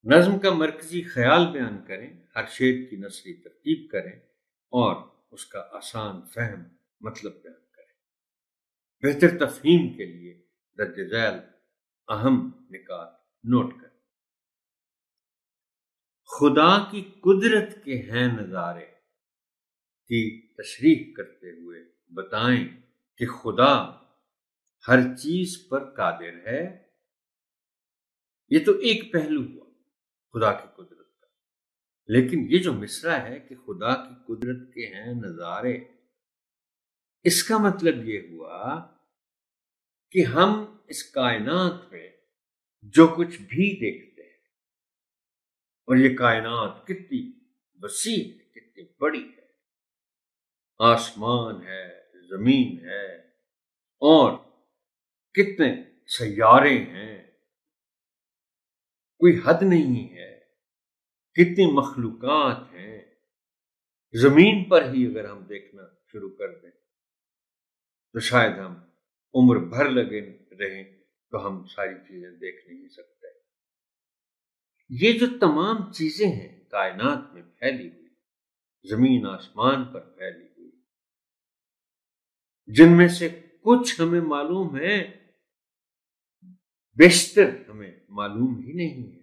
نظم کا مرکزی خیال بیان کریں، ہر شعر کی نثری ترتیب کریں اور اس کا آسان فہم مطلب بیان کریں۔ بہتر تفہیم کے لیے درج ذیل اہم نکات نوٹ کریں۔ خدا کی قدرت کے ہیں نظارے کی تشریح کرتے ہوئے بتائیں کہ خدا ہر چیز پر قادر ہے۔ یہ تو ایک پہلو ہوا خدا کی قدرت کا، لیکن یہ جو مصرع ہے کہ خدا کی قدرت کے ہیں نظارے، اس کا مطلب یہ ہوا کہ ہم اس کائنات میں جو کچھ بھی دیکھتے ہیں، اور یہ کائنات کتنی وسیع ہے، کتنی بڑی ہے، آسمان ہے، زمین ہے، اور کتنے سیارے ہیں، کوئی حد نہیں ہے، کتنی مخلوقات ہیں۔ زمین پر ہی اگر ہم دیکھنا شروع کر دیں تو شاید ہم عمر بھر لگے رہیں تو ہم ساری چیزیں دیکھ نہیں سکتے۔ یہ جو تمام چیزیں ہیں کائنات میں پھیلی ہوئی، زمین آسمان پر پھیلی ہوئی، جن میں سے کچھ ہمیں معلوم ہے، بیشتر ہمیں معلوم ہی نہیں ہے،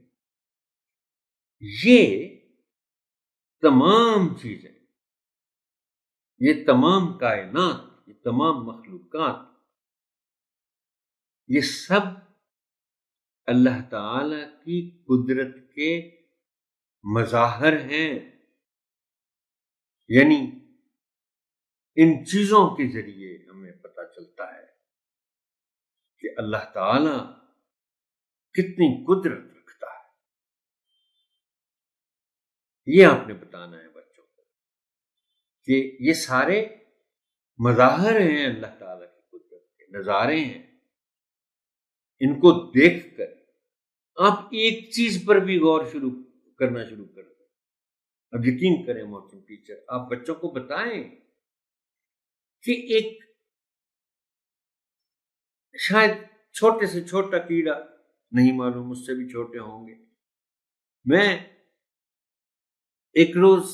یہ تمام چیزیں، یہ تمام کائنات، یہ تمام مخلوقات، یہ سب اللہ تعالی کی قدرت کے مظاہر ہیں۔ یعنی ان چیزوں کے ذریعے ہمیں پتہ چلتا ہے کہ اللہ تعالی کتنی قدرت رکھتا ہے۔ یہ آپ نے بتانا ہے بچوں کو کہ یہ سارے مظاہر ہیں اللہ تعالی کی قدرت کے، نظارے ہیں۔ ان کو دیکھ کر آپ ایک چیز پر بھی غور کرنا شروع کر دیں۔ اب یقین کریں محترم ٹیچر، آپ بچوں کو بتائیں کہ ایک شاید چھوٹے سے چھوٹا کیڑا، نہیں معلوم اس سے بھی چھوٹے ہوں گے، میں ایک روز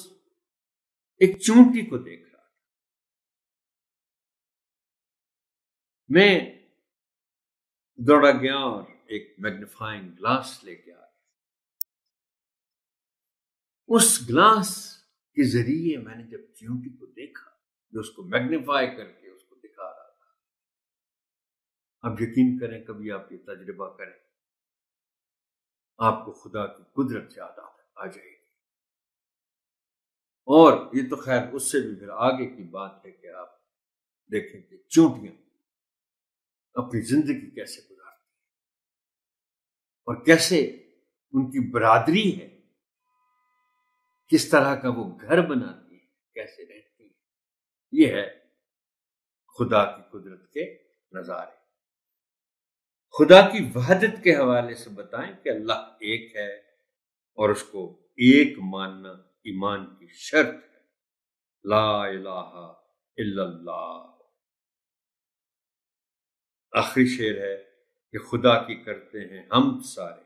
ایک چونٹی کو دیکھ رہا تھا، میں دوڑا گیا اور ایک میگنیفائنگ گلاس لے کے آیا۔ اس گلاس کے ذریعے میں نے جب چیونٹی کو دیکھا جو اس کو میگنیفائی کر کے اس کو دکھا رہا تھا، اب یقین کریں کبھی آپ یہ تجربہ کریں، آپ کو خدا کی قدرت یاد آ جائے گی۔ اور یہ تو خیر اس سے بھی پھر آگے کی بات ہے کہ آپ دیکھیں کہ چونٹیاں اپنی زندگی کیسے گزارتی ہیں اور کیسے ان کی برادری ہے، کس طرح کا وہ گھر بناتی ہے، کیسے رہتی ہے۔ یہ ہے خدا کی قدرت کے نظارے۔ خدا کی وحدت کے حوالے سے بتائیں کہ اللہ ایک ہے اور اس کو ایک ماننا ایمان کی شرط ہے۔ لا الہ الا اللہ۔ آخری شعر ہے کہ خدا کی کرتے ہیں حمد سارے،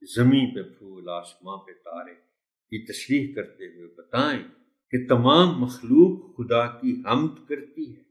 زمین پہ پھول آسمان پہ تارے، کی تشریح کرتے ہوئے بتائیں کہ تمام مخلوق خدا کی حمد کرتی ہے۔